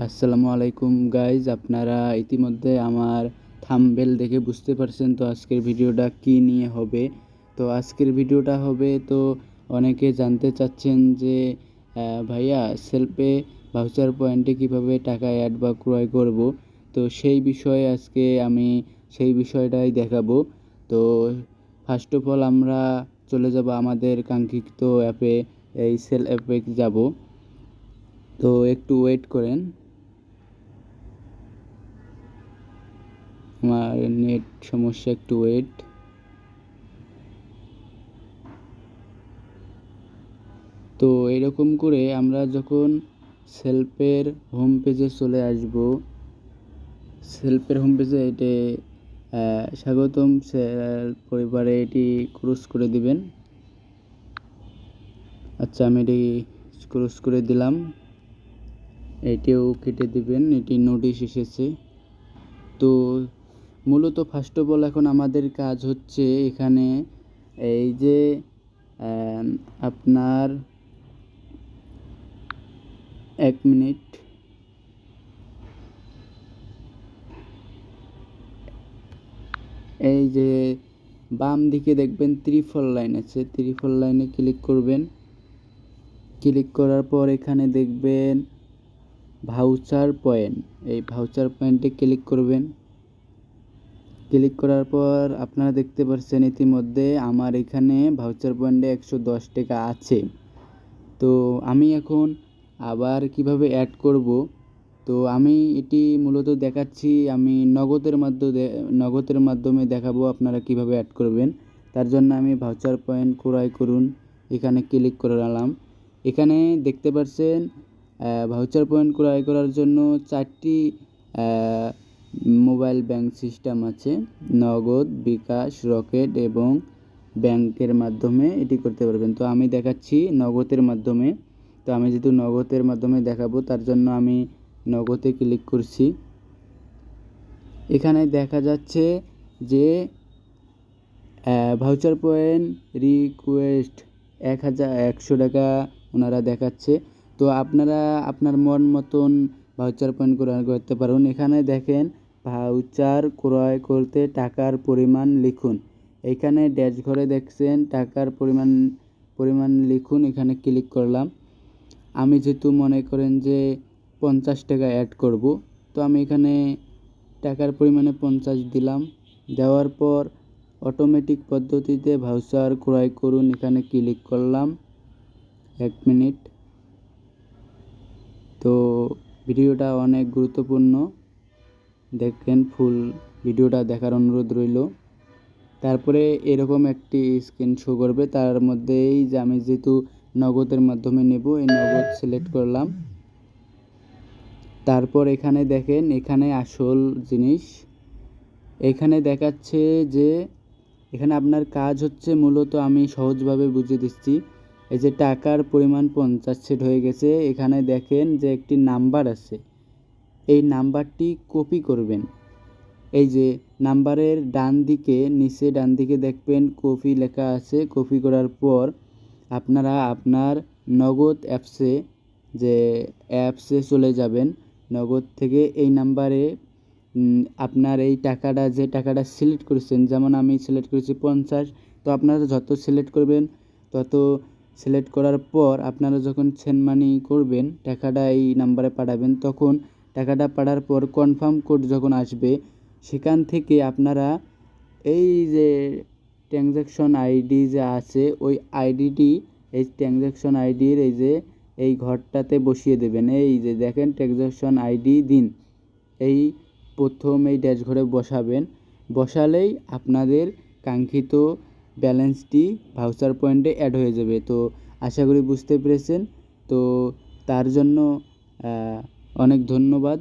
আসসালামু আলাইকুম গাইজ, আপনারা ইতিমধ্যে আমার থাম্বনেল দেখে বুঝতে পারছেন তো আজকের ভিডিওটা কি নিয়ে হবে। তো আজকের ভিডিওটা হবে, তো অনেকে জানতে চাচ্ছেন যে ভাইয়া সেলফে ভাউচার পয়েন্টে কিভাবে টাকা অ্যাড বা ক্রয় করব। তো সেই বিষয়ে আজকে আমি সেই বিষয়টাই দেখাবো। তো ফার্স্ট অফ অল আমরা চলে যাব আমাদের কাঙ্ক্ষিত অ্যাপে, এই সেল অ্যাপে যাব। তো একটু ওয়েট করেন, আমার নেট সমস্যা, একটু ওয়েট। তো এরকম করে আমরা যখন সেলফের হোম পেজে চলে আসব, সেলফের হোম পেজে এটি স্বাগতম পরিবারে এটি ক্রস করে দিবেন। আচ্ছা, আমি এটি ক্রস করে দিলাম, এটিও কেটে দিবেন, এটি নোটিশ এসেছে। তো মূলত ফার্স্ট অফ অল এখন আমাদের কাজ হচ্ছে এখানে এই যে আপনার 1 মিনিট, এই যে বাম দিকে দেখবেন ত্রিফল লাইন আছে, ত্রিফল লাইনে ক্লিক করবেন। ক্লিক করার পর এখানে দেখবেন ভাউচার পয়েন্ট, এই ভাউচার পয়েন্টে ক্লিক করবেন। ক্লিক করার পর আপনারা দেখতে পাচ্ছেন ইতিমধ্যে আমার এখানে ভাউচার পয়েন্টে 110 টাকা আছে। তো আমি এখন আবার কিভাবে অ্যাড করব, তো আমি এটি মূলত দেখাচ্ছি, আমি নগদের মাধ্যমে দেখাবো আপনারা কিভাবে অ্যাড করবেন। তার জন্য আমি ভাউচার পয়েন্ট ক্রয় করুন এখানে ক্লিক করলাম। এখানে দেখতে পাচ্ছেন ভাউচার পয়েন্ট ক্রয় করার জন্য 4টি মোবাইল ব্যাংক সিস্টেম আছে, নগদ, বিকাশ, রকেট এবং ব্যাংকের মাধ্যমে এটি করতে পারবেন। তো আমি দেখাচ্ছি নগদের মাধ্যমে। তো আমি যেহেতু নগদের মাধ্যমে দেখাবো, তার জন্য আমি নগদে ক্লিক করছি। এখানে দেখা যাচ্ছে যে ভাউচার পয়েন্ট রিকোয়েস্ট 1,100 টাকা ওনারা দেখাচ্ছে। তো আপনারা আপনার মন মতন ভাউচার পয়েন্ট ক্রয় করতে পারুন। এখানে দেখেন ভাউচার ক্রয় করতে টাকার পরিমাণ লিখুন, এখানে ড্যাশ ঘরে দেখছেন টাকার পরিমাণ লিখুন, এখানে ক্লিক করলাম। আমি যেহেতু মনে করেন যে 50 টাকা অ্যাড করব, তো আমি এখানে টাকার পরিমাণে 50 দিলাম। দেওয়ার পর অটোমেটিক পদ্ধতিতে ভাউচার ক্রয় করুন, এখানে ক্লিক করলাম। 1 মিনিট। তো ভিডিওটা অনেক গুরুত্বপূর্ণ, দেখেন ফুল ভিডিওটা দেখার অনুরোধ রইল। তারপরে এরকম একটি স্ক্রিন শো করবে, তার মধ্যেই যে আমি যেহেতু নগদের মাধ্যমে নেব, এই নগদ সিলেক্ট করলাম। তারপর এখানে দেখেন, এখানে আসল জিনিস এখানে দেখাচ্ছে যে এখানে আপনার কাজ হচ্ছে, মূলত আমি সহজভাবে বুঝিয়ে দিচ্ছি। এই যে টাকার পরিমাণ 50 সেট হয়ে গেছে, এখানে দেখেন যে একটি নাম্বার আছে, এই নাম্বারটি কপি করবেন। এই যে নাম্বারের নিচে ডান দিকে দেখবেন কপি লেখা আছে। কপি করার পর আপনারা আপনার নগদ অ্যাপসে চলে যাবেন। নগদ থেকে এই নাম্বারে আপনার এই যে টাকাটা সিলেক্ট করেছেন, যেমন আমি সিলেক্ট করেছি 50, তো আপনারা যত সিলেক্ট করবেন তত সিলেক্ট করার পর আপনারা যখন সেন্ড মানি করবেন, টাকাটা এই নাম্বারে পাঠাবেন, তখন টাকাটা পাঠার পর কনফার্ম কোড যখন আসবে, সেখান থেকে আপনারা এই যে ট্রানজ্যাকশন আইডি যে আছে, ওই আইডিটি, এই ট্রানজ্যাকশন আইডির এই ঘরটাতে বসিয়ে দেবেন। এই যে দেখেন ট্রানজ্যাকশন আইডি দিন, এই প্রথম এই ড্যাশ ঘরে বসালেই আপনাদের কাঙ্ক্ষিত ব্যালেন্সটি ভাউচার পয়েন্টে অ্যাড হয়ে যাবে। তো আশা করি বুঝতে পেরেছেন। তো তার জন্য অনেক ধন্যবাদ।